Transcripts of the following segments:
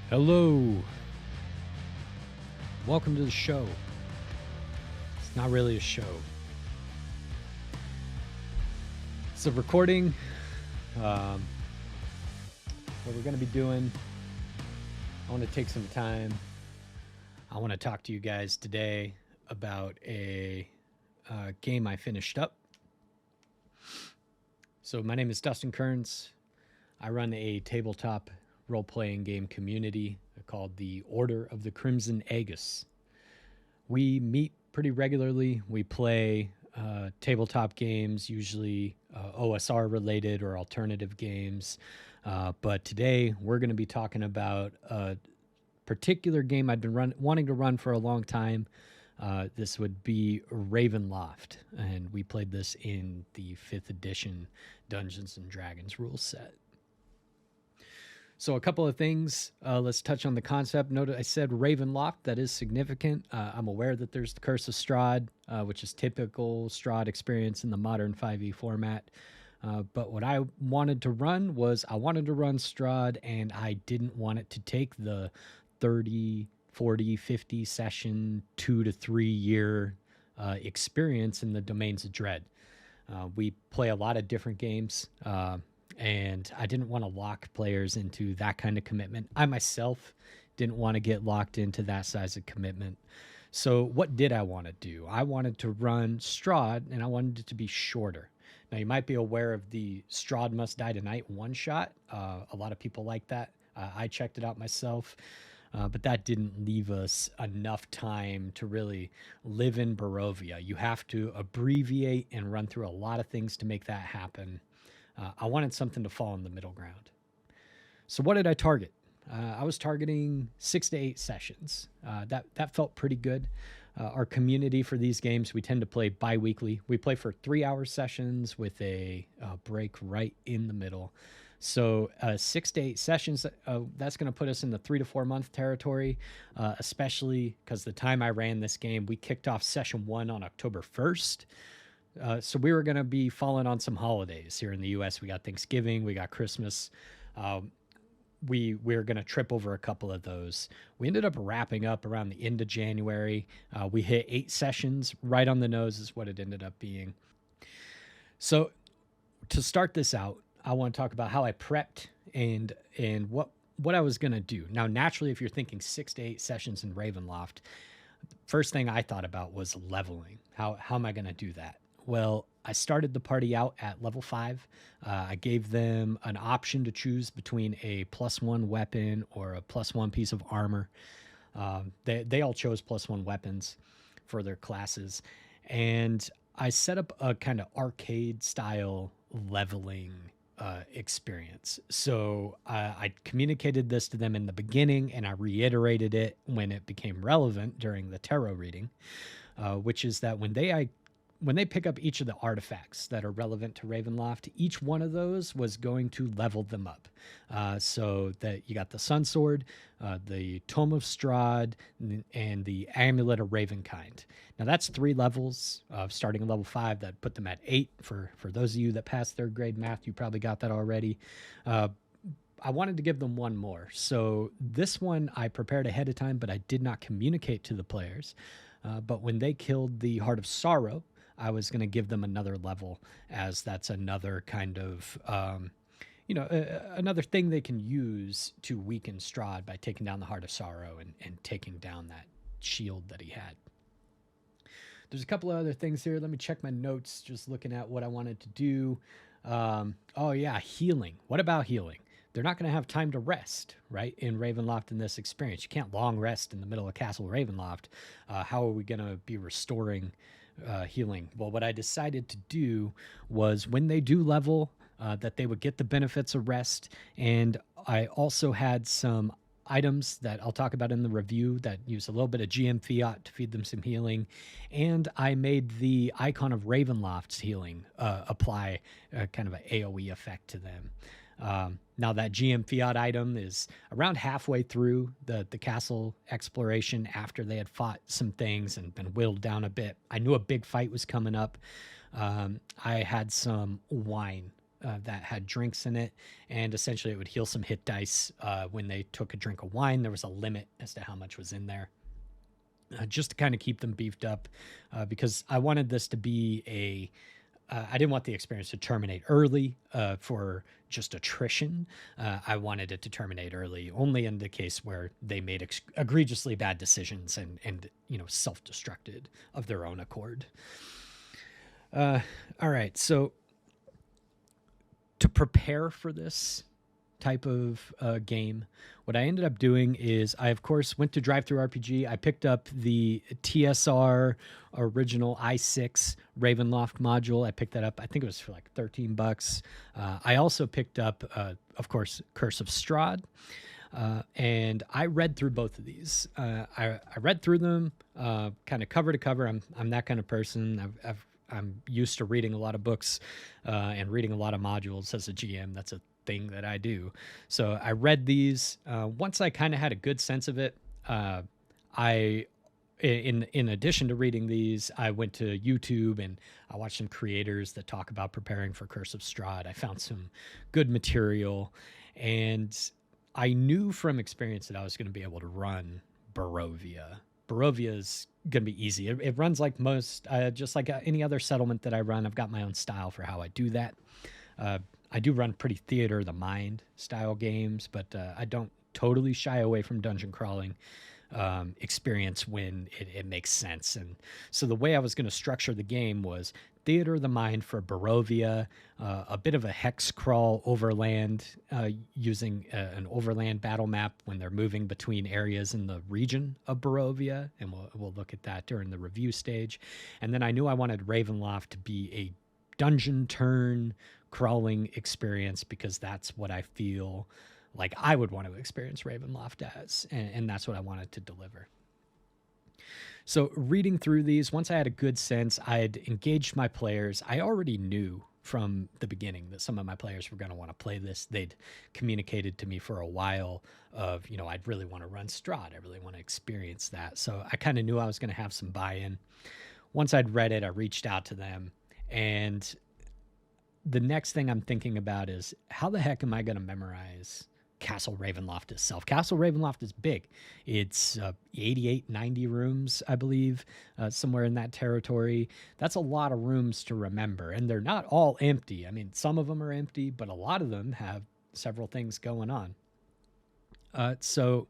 Hello. Welcome to the show. It's not really a show. It's a recording. What we're going to be doing, I want to take some time. I want to talk to you guys today about a game I finished up. So my name is Dustin Kearns. I run a tabletop role-playing game community called the Order of the Crimson Aegis. We meet pretty regularly. We play tabletop games, usually OSR related or alternative games. But today we're going to be talking about a particular game I've been wanting to run for a long time. This would be Ravenloft, and we played this in the 5th edition Dungeons and Dragons rule set. So a couple of things. Let's touch on the concept. Note I said Ravenloft. That is significant. I'm aware that there's the Curse of Strahd, which is typical Strahd experience in the modern 5e format. But what I wanted to run was I wanted to run Strahd, and I didn't want it to take the 30, 40, 50 session, 2 to 3 year experience in the Domains of Dread. We play a lot of different games. And I didn't want to lock players into that kind of commitment. I myself didn't want to get locked into that size of commitment. So what did I want to do? I wanted to run Strahd, and I wanted it to be shorter. Now, you might be aware of the Strahd Must Die Tonight one-shot. A lot of people like that. I checked it out myself. But that didn't leave us enough time to really live in Barovia. You have to abbreviate and run through a lot of things to make that happen. I wanted something to fall in the middle ground. So what did I target? I was targeting 6 to 8 sessions. That felt pretty good. Our community for these games, we tend to play bi-weekly. We play for 3-hour sessions with a break right in the middle. So 6 to 8 sessions, that's going to put us in the 3 to 4 month territory, especially because the time I ran this game, we kicked off session 1 on October 1st. So we were going to be falling on some holidays here in the U.S. We got Thanksgiving, we got Christmas. We were going to trip over a couple of those. We ended up wrapping up around the end of January. We hit 8 sessions, right on the nose is what it ended up being. So to start this out, I want to talk about how I prepped and what I was going to do. Now, naturally, if you're thinking 6 to 8 sessions in Ravenloft, first thing I thought about was leveling. How am I going to do that? Well, I started the party out at level 5. I gave them an option to choose between a +1 weapon or a +1 piece of armor. They all chose +1 weapons for their classes. And I set up a kind of arcade style leveling experience. So I communicated this to them in the beginning, and I reiterated it when it became relevant during the tarot reading, which is that when they pick up each of the artifacts that are relevant to Ravenloft, each one of those was going to level them up. So that you got the Sun Sword, the Tome of Strahd, and the Amulet of Ravenkind. Now that's 3 levels, starting at level 5 that put them at 8. For those of you that passed 3rd grade math, you probably got that already. I wanted to give them one more. So this one I prepared ahead of time, but I did not communicate to the players. But when they killed the Heart of Sorrow, I was going to give them another level, as that's another kind of, another thing they can use to weaken Strahd by taking down the Heart of Sorrow and taking down that shield that he had. There's a couple of other things here. Let me check my notes, just looking at what I wanted to do. Oh, yeah, healing. What about healing? They're not going to have time to rest, right, in Ravenloft in this experience. You can't long rest in the middle of Castle Ravenloft. How are we going to be restoring healing? Well, what I decided to do was when they do level, that they would get the benefits of rest. And I also had some items that I'll talk about in the review that use a little bit of GM fiat to feed them some healing. And I made the icon of Ravenloft's healing apply kind of an AoE effect to them. Now that GM fiat item is around halfway through the castle exploration after they had fought some things and been whittled down a bit. I knew a big fight was coming up. I had some wine that had drinks in it, and essentially it would heal some hit dice when they took a drink of wine. There was a limit as to how much was in there, just to kind of keep them beefed up, because I wanted this to be I didn't want the experience to terminate early for just attrition. I wanted it to terminate early only in the case where they made egregiously bad decisions and self-destructed of their own accord. All right, so to prepare for this type of game, what I ended up doing is I, of course, went to Drive Through RPG. I picked up the TSR original i6 Ravenloft module. I picked that up. I think it was for like $13. I also picked up, of course, Curse of Strahd. And I read through both of these. I read through them kind of cover to cover. I'm that kind of person. I'm used to reading a lot of books and reading a lot of modules as a GM. That's a thing that I do. So I read these. Once I kind of had a good sense of it, in addition to reading these, I went to YouTube and I watched some creators that talk about preparing for Curse of Strahd. I found some good material, and I knew from experience that I was going to be able to run Barovia. Barovia is going to be easy. It runs like most, just like any other settlement that I run. I've got my own style for how I do that. I do run pretty theater of the mind style games, but I don't totally shy away from dungeon crawling experience when it makes sense. And so the way I was going to structure the game was theater of the mind for Barovia, a bit of a hex crawl overland using an overland battle map when they're moving between areas in the region of Barovia, and we'll look at that during the review stage. And then I knew I wanted Ravenloft to be a dungeon turn crawling experience, because that's what I feel like I would want to experience Ravenloft as, and that's what I wanted to deliver. So reading through these, once I had a good sense, I had engaged my players. I already knew from the beginning that some of my players were going to want to play this. They'd communicated to me for a while of, I'd really want to run Strahd. I really want to experience that. So I kind of knew I was going to have some buy-in. Once I'd read it, I reached out to them, and the next thing I'm thinking about is, how the heck am I going to memorize Castle Ravenloft itself? Castle Ravenloft is big. It's 88, 90 rooms, I believe, somewhere in that territory. That's a lot of rooms to remember, and they're not all empty. I mean, some of them are empty, but a lot of them have several things going on. So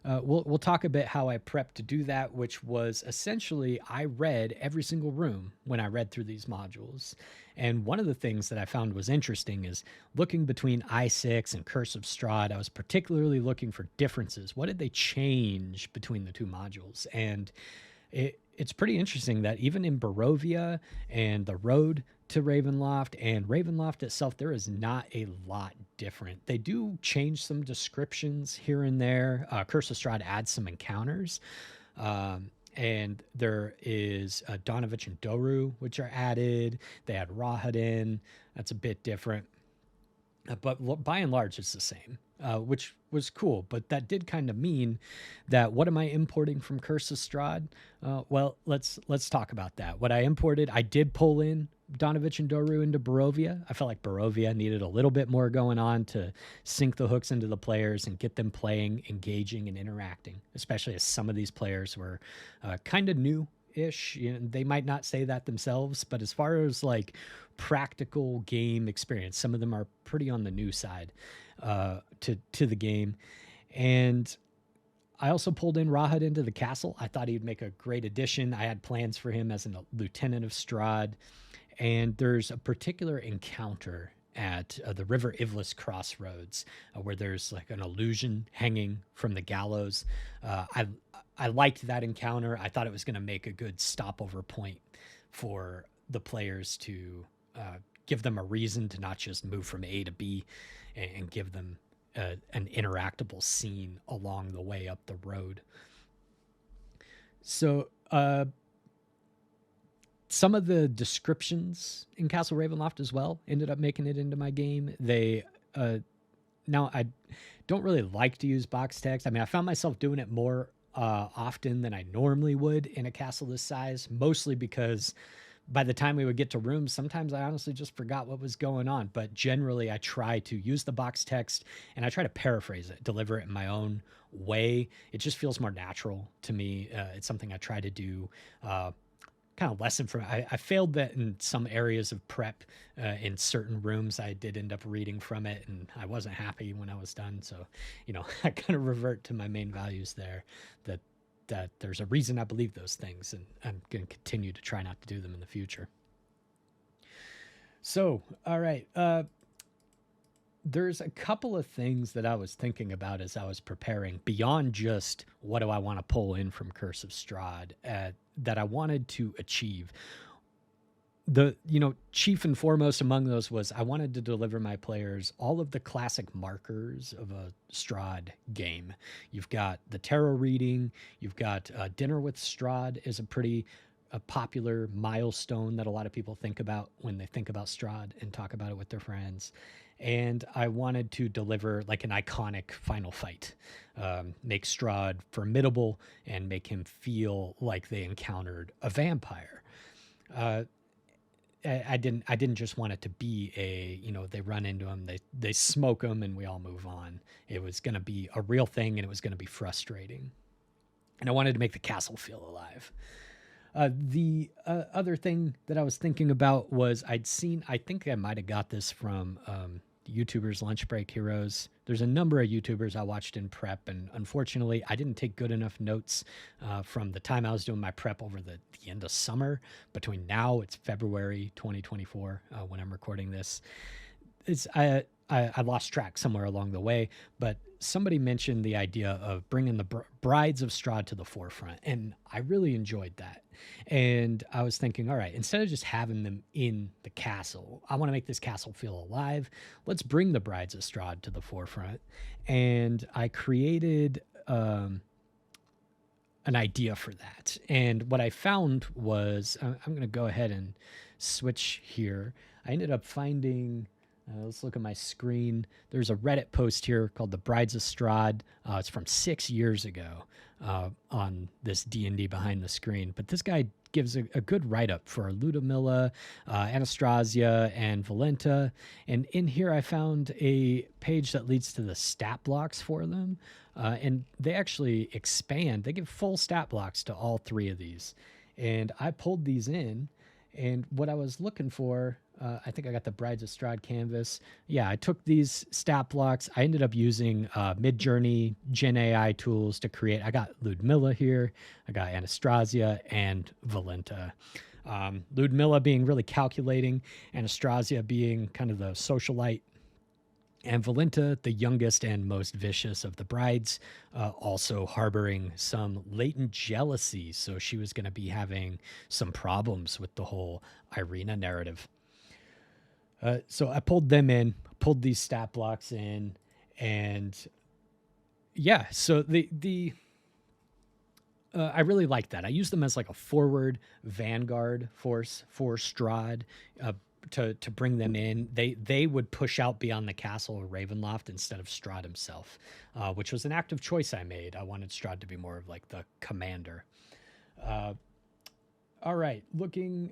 we'll talk a bit how I prepped to do that, which was essentially I read every single room when I read through these modules. And one of the things that I found was interesting is looking between i6 and Curse of Strahd. I was particularly looking for differences. What did they change between the two modules? And it's pretty interesting that even in Barovia and the road to Ravenloft and Ravenloft itself, there is not a lot different. They do change some descriptions here and there. Curse of Strahd adds some encounters. And there is Donovich and Doru, which are added. They add Rahadin. That's a bit different. But by and large, it's the same, which was cool. But that did kind of mean that, what am I importing from Curse of Strahd? Well, let's talk about that. What I imported, I did pull in Donovich and Doru into Barovia. I felt like Barovia needed a little bit more going on to sink the hooks into the players and get them playing, engaging, and interacting, especially as some of these players were kind of new-ish. They might not say that themselves, but as far as like practical game experience, some of them are pretty on the new side to the game. And I also pulled in Rahad into the castle. I thought he'd make a great addition. I had plans for him as a lieutenant of Strahd. And there's a particular encounter at the River Ivlis crossroads where there's like an illusion hanging from the gallows. I liked that encounter. I thought it was going to make a good stopover point for the players to give them a reason to not just move from A to B, and give them an interactable scene along the way up the road. So some of the descriptions in Castle Ravenloft as well ended up making it into my game. They now I don't really like to use box text. I mean, I found myself doing it more often than I normally would in a castle this size, mostly because by the time we would get to rooms, sometimes I honestly just forgot what was going on. But generally, I try to use the box text and I try to paraphrase it, deliver it in my own way. It just feels more natural to me. It's something I try to do. Kind of lesson from I failed that in some areas of prep. In certain rooms I did end up reading from it and I wasn't happy when I was done, so I kind of revert to my main values there, that there's a reason I believe those things, and I'm going to continue to try not to do them in the future. So all right, there's a couple of things that I was thinking about as I was preparing, beyond just what do I want to pull in from Curse of Strahd, that I wanted to achieve. The chief and foremost among those was I wanted to deliver my players all of the classic markers of a Strahd game. You've got the tarot reading, you've got dinner with Strahd is a popular milestone that a lot of people think about when they think about Strahd and talk about it with their friends. And I wanted to deliver like an iconic final fight, make Strahd formidable and make him feel like they encountered a vampire. I didn't just want it to be they run into him, they smoke him, and we all move on. It was going to be a real thing, and it was going to be frustrating. And I wanted to make the castle feel alive. The other thing that I was thinking about was I think I might have got this from YouTubers Lunch Break Heroes. There's a number of YouTubers I watched in prep, and unfortunately I didn't take good enough notes from the time I was doing my prep over the end of summer. Between now, it's February 2024 when I'm recording this. I lost track somewhere along the way, but somebody mentioned the idea of bringing the brides of Strahd to the forefront, and I really enjoyed that. And I was thinking, all right, instead of just having them in the castle, I want to make this castle feel alive. Let's bring the brides of Strahd to the forefront. And I created an idea for that. And what I found was, I'm going to go ahead and switch here. I ended up finding... let's look at my screen. There's a Reddit post here called The Brides of Strahd. It's from 6 years ago on this D&D behind the screen. But this guy gives a good write-up for Ludmilla, Anastasia, and Valenta. And in here I found a page that leads to the stat blocks for them. And they actually expand. They give full stat blocks to all three of these. And I pulled these in. And what I was looking for... I think I got the Brides of Strahd canvas. Yeah, I took these stat blocks. I ended up using Midjourney Gen AI tools to create. I got Ludmilla here. I got Anastasia and Valenta. Ludmilla being really calculating. Anastasia being kind of the socialite. And Valenta, the youngest and most vicious of the brides, also harboring some latent jealousy. So she was going to be having some problems with the whole Irina narrative. So I pulled them in, pulled these stat blocks in, and yeah, so I really like that. I use them as like a forward vanguard force for Strahd to bring them in. They would push out beyond the castle of Ravenloft instead of Strahd himself, which was an active choice I made. I wanted Strahd to be more of like the commander. All right, looking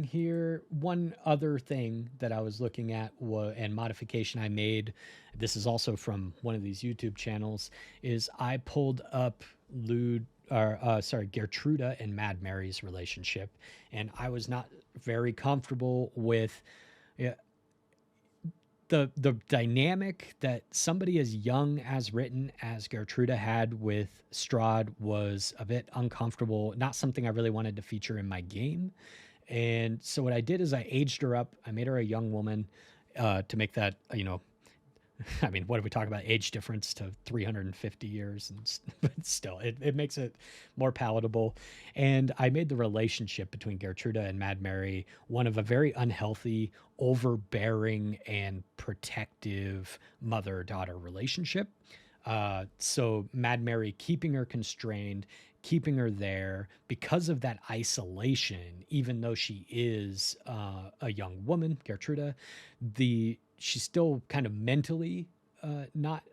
here, one other thing that I was looking at and modification I made, this is also from one of these YouTube channels, is I pulled up Gertruda and Mad Mary's relationship, and I was not very comfortable with the dynamic that somebody as young as written as Gertruda had with Strahd was a bit uncomfortable, not something I really wanted to feature in my game. And so what I did is I aged her up. I made her a young woman to make that, I mean, what do we talk about? Age difference to 350 years. But still, it makes it more palatable. And I made the relationship between Gertruda and Mad Mary one of a very unhealthy, overbearing, and protective mother-daughter relationship. So Mad Mary keeping her constrained, keeping her there because of that isolation, even though she is a young woman, Gertruda, she's still kind of mentally not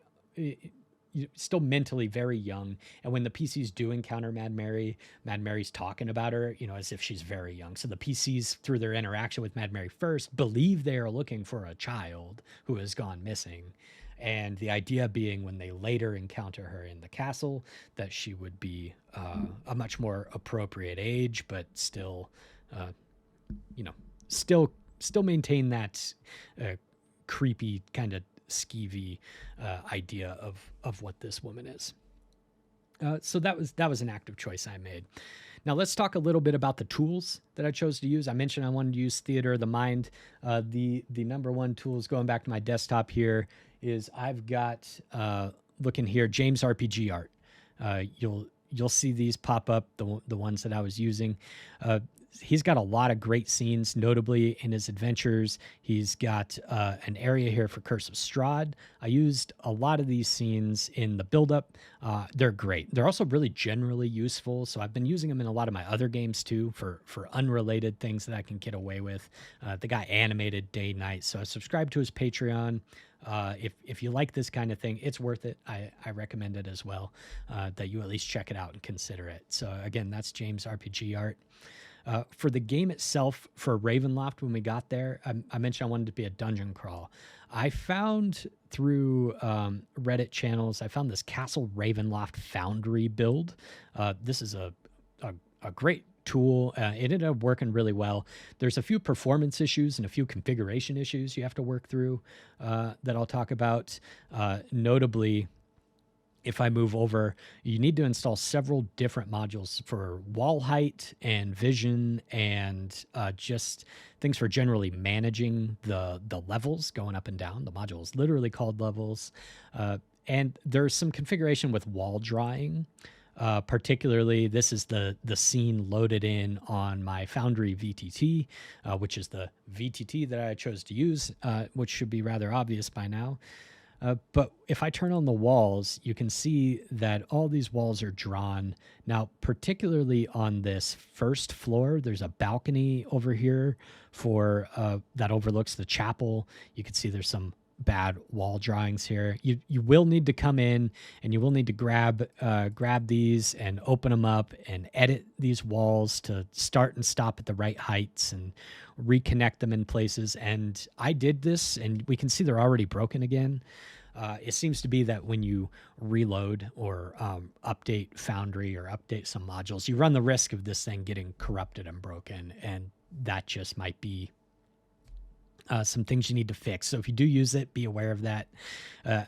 still mentally very young. And when the PCs do encounter Mad Mary's talking about her, as if she's very young. So the PCs, through their interaction with Mad Mary first, believe they are looking for a child who has gone missing. And the idea being, when they later encounter her in the castle, that she would be a much more appropriate age, but still, still maintain that creepy kind of skeevy idea of what this woman is. So that was an active choice I made. Now let's talk a little bit about the tools that I chose to use. I mentioned I wanted to use Theater of the Mind. The number one tools, going back to my desktop here, is I've got, looking here, James RPG Art. You'll see these pop up, the ones that I was using. He's got a lot of great scenes, notably in his adventures. He's got an area here for Curse of Strahd. I used a lot of these scenes in the build-up. They're great. They're also really generally useful, so I've been using them in a lot of my other games too for unrelated things that I can get away with. The guy animated day, night, so I subscribed to his Patreon. If you like this kind of thing, it's worth it. I recommend it as well, that you at least check it out and consider it. So again, that's James RPG Art. For the game itself, for Ravenloft, when we got there, I mentioned I wanted to be a dungeon crawl. I found through Reddit channels, I found this Castle Ravenloft Foundry build. This is a great tool. It ended up working really well. There's a few performance issues and a few configuration issues you have to work through that I'll talk about. Notably, if I move over, you need to install several different modules for wall height and vision and just things for generally managing the levels going up and down. The module is literally called levels. And there's some configuration with wall drawing. Particularly, this is the scene loaded in on my Foundry VTT, which is the VTT that I chose to use, which should be rather obvious by now. But if I turn on the walls, you can see that all these walls are drawn. Now, particularly on this first floor, there's a balcony over here for that overlooks the chapel. You can see there's some bad wall drawings here. You will need to come in and you will need to grab these and open them up and edit these walls to start and stop at the right heights and reconnect them in places. And I did this, and we can see they're already broken again. It seems to be that when you reload or update Foundry or update some modules, you run the risk of this thing getting corrupted and broken, and that just might be some things you need to fix. So if you do use it, be aware of that.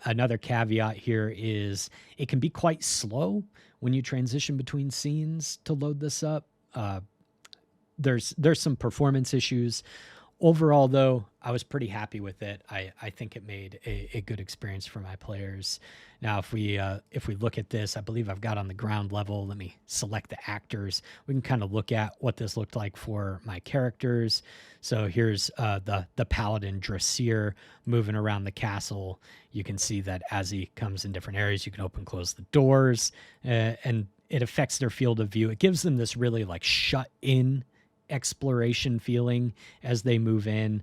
Another caveat here is it can be quite slow when you transition between scenes to load this up. There's some performance issues. Overall, though, I was pretty happy with it. I think it made a good experience for my players. Now, if we look at this, I believe I've got on the ground level. Let me select the actors. We can kind of look at what this looked like for my characters. So here's the Paladin Dressir moving around the castle. You can see that as he comes in different areas, you can open, close the doors, and it affects their field of view. It gives them this really like shut-in exploration feeling as they move in.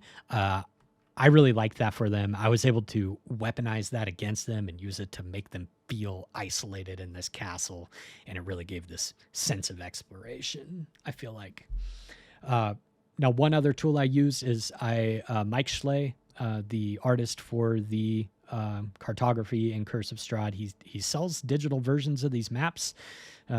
I really liked that for them. I was able to weaponize that against them and use it to make them feel isolated in this castle, and it really gave this sense of exploration, I feel like. Now, one other tool I use is Mike Schley, the artist for the cartography in Curse of Strahd. He sells digital versions of these maps.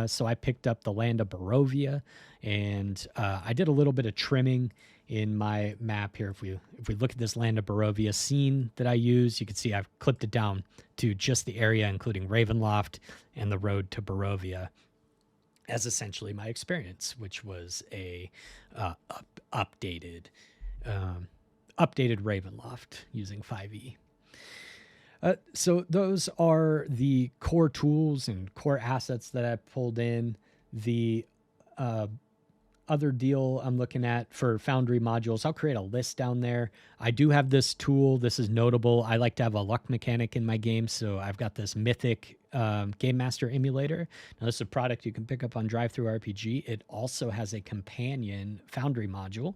So I picked up the land of Barovia, and I did a little bit of trimming in my map here. If we look at this land of Barovia scene that I use, you can see I've clipped it down to just the area, including Ravenloft and the road to Barovia, as essentially my experience, which was a updated Ravenloft using 5e. So those are the core tools and core assets that I pulled in. The other deal I'm looking at for Foundry modules, I'll create a list down there. I do have this tool. This is notable. I like to have a luck mechanic in my game, so I've got this Mythic Game Master emulator. Now, this is a product you can pick up on Drive-Thru RPG. It also has a companion Foundry module.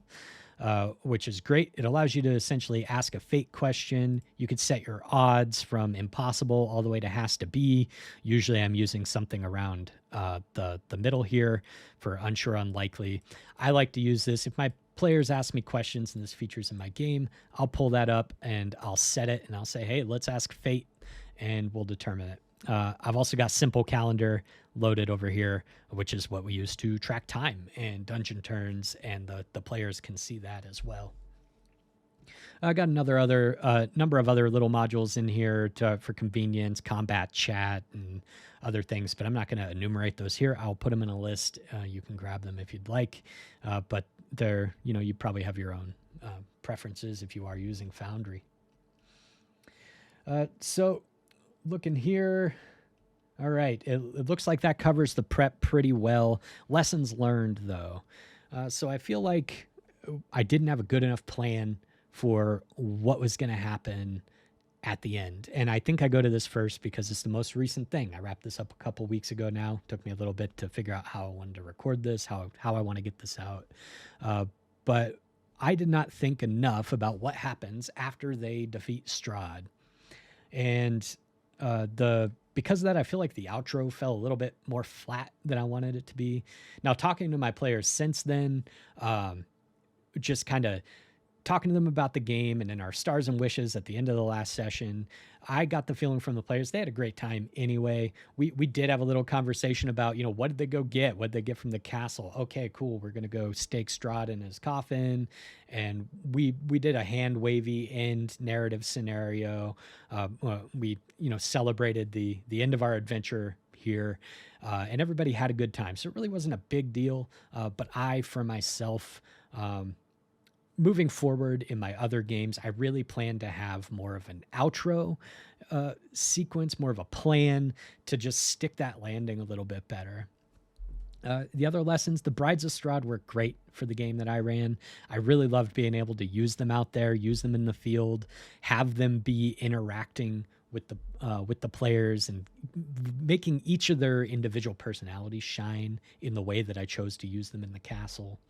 which is great. It allows you to essentially ask a fate question. You could set your odds from impossible all the way to has to be. Usually I'm using something around the middle here for unsure, unlikely. I like to use this if my players ask me questions and this features in my game. I'll pull that up and I'll set it and I'll say, hey, let's ask fate, and we'll determine it. I've also got simple calendar loaded over here, which is what we use to track time and dungeon turns, and the players can see that as well. I got number of other little modules in here for convenience, combat chat, and other things, but I'm not going to enumerate those here. I'll put them in a list. You can grab them if you'd like, but they're, you probably have your own preferences if you are using Foundry. So looking here, all right, it looks like that covers the prep pretty well. Lessons learned, though. So I feel like I didn't have a good enough plan for what was going to happen at the end. And I think I go to this first because it's the most recent thing. I wrapped this up a couple weeks ago now. Took me a little bit to figure out how I wanted to record this, how I want to get this out. But I did not think enough about what happens after they defeat Strahd. And because of that, I feel like the outro fell a little bit more flat than I wanted it to be. Now, talking to my players since then, just kind of talking to them about the game and in our stars and wishes at the end of the last session, I got the feeling from the players they had a great time anyway. We did have a little conversation about, what did they go get? What did they get from the castle? Okay, cool. We're going to go stake Strahd in his coffin. And we did a hand wavy end narrative scenario. We, celebrated the end of our adventure here, and everybody had a good time. So it really wasn't a big deal. But I, for myself, moving forward in my other games, I really plan to have more of an outro sequence, more of a plan to just stick that landing a little bit better. The other lessons, the Brides of Strahd were great for the game that I ran. I really loved being able to use them out there, use them in the field, have them be interacting with the players and making each of their individual personalities shine in the way that I chose to use them in the castle.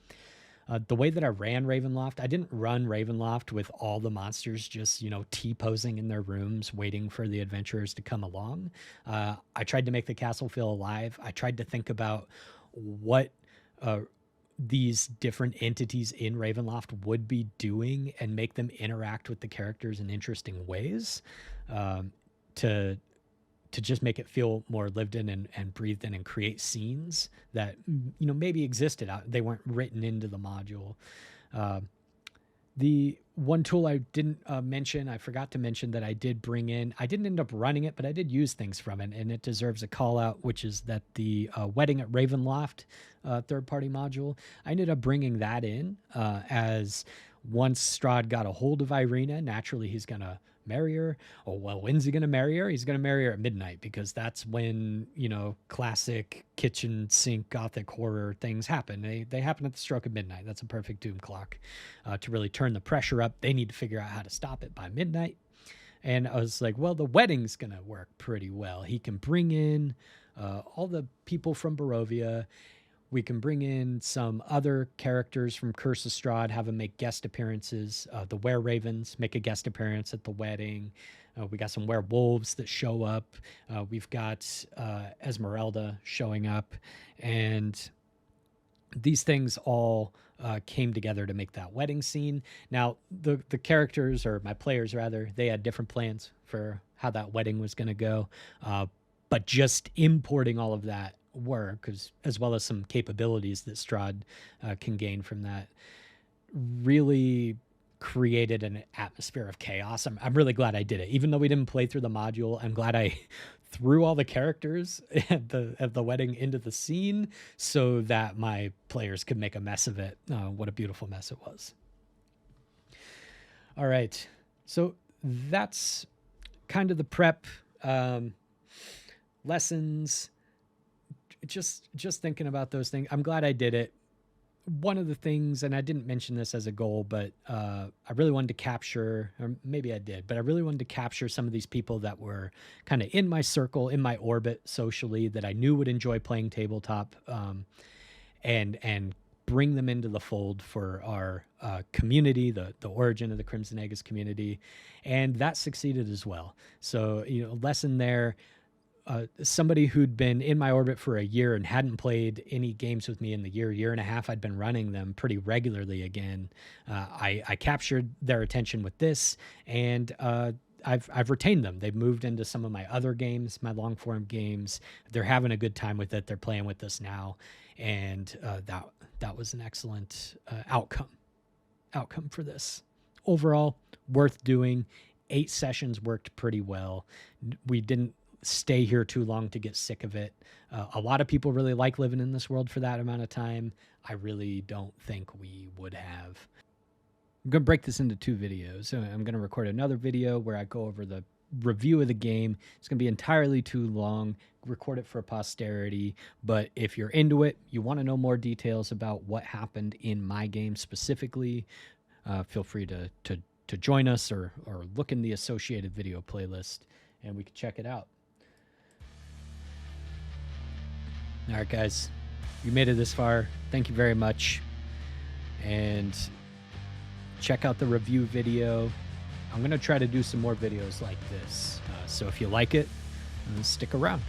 The way that I ran Ravenloft, I didn't run Ravenloft with all the monsters just, T-posing in their rooms, waiting for the adventurers to come along. I tried to make the castle feel alive. I tried to think about what these different entities in Ravenloft would be doing and make them interact with the characters in interesting ways to just make it feel more lived in and breathed in and create scenes that, maybe existed out. They weren't written into the module. The one tool I didn't mention, I forgot to mention that I did bring in. I didn't end up running it, but I did use things from it, and it deserves a call out, which is that the Wedding at Ravenloft third-party module, I ended up bringing that in as once Strahd got a hold of Irina, naturally he's going to marry her. Oh, well, when's he going to marry her? He's going to marry her at midnight because that's when, classic kitchen sink gothic horror things happen. They happen at the stroke of midnight. That's a perfect doom clock to really turn the pressure up. They need to figure out how to stop it by midnight. And I was like, well, the wedding's going to work pretty well. He can bring in all the people from Barovia. We can bring in some other characters from Curse of Strahd, have them make guest appearances. The Were-Ravens make a guest appearance at the wedding. We got some werewolves that show up. We've got Esmeralda showing up. And these things all came together to make that wedding scene. Now, the characters, or my players rather, they had different plans for how that wedding was going to go. But just importing all of that work, as well as some capabilities that Strahd can gain from that, really created an atmosphere of chaos. I'm really glad I did it. Even though we didn't play through the module, I'm glad I threw all the characters at the wedding into the scene so that my players could make a mess of it. What a beautiful mess it was. All right. So that's kind of the prep. Lessons, just thinking about those things. I'm glad I did it. One of the things, and I didn't mention this as a goal, but I really wanted to capture, or maybe I did, but I really wanted to capture some of these people that were kind of in my circle, in my orbit socially, that I knew would enjoy playing tabletop, and bring them into the fold for our community, the origin of the Crimson Aegis community, and that succeeded as well. So, lesson there. Somebody who'd been in my orbit for a year and hadn't played any games with me in the year and a half I'd been running them pretty regularly again. I captured their attention with this, and I've retained them. They've moved into some of my other games, my long form games. They're having a good time with it. They're playing with us now, and that was an excellent outcome for this. Overall, worth doing. 8 sessions worked pretty well. We didn't stay here too long to get sick of it. A lot of people really like living in this world for that amount of time. I really don't think we would have. I'm going to break this into 2 videos. So I'm going to record another video where I go over the review of the game. It's going to be entirely too long. Record it for posterity. But if you're into it, you want to know more details about what happened in my game specifically, feel free to join us or look in the associated video playlist and we can check it out. All right, guys, you made it this far. Thank you very much. And check out the review video. I'm going to try to do some more videos like this. So if you like it, stick around.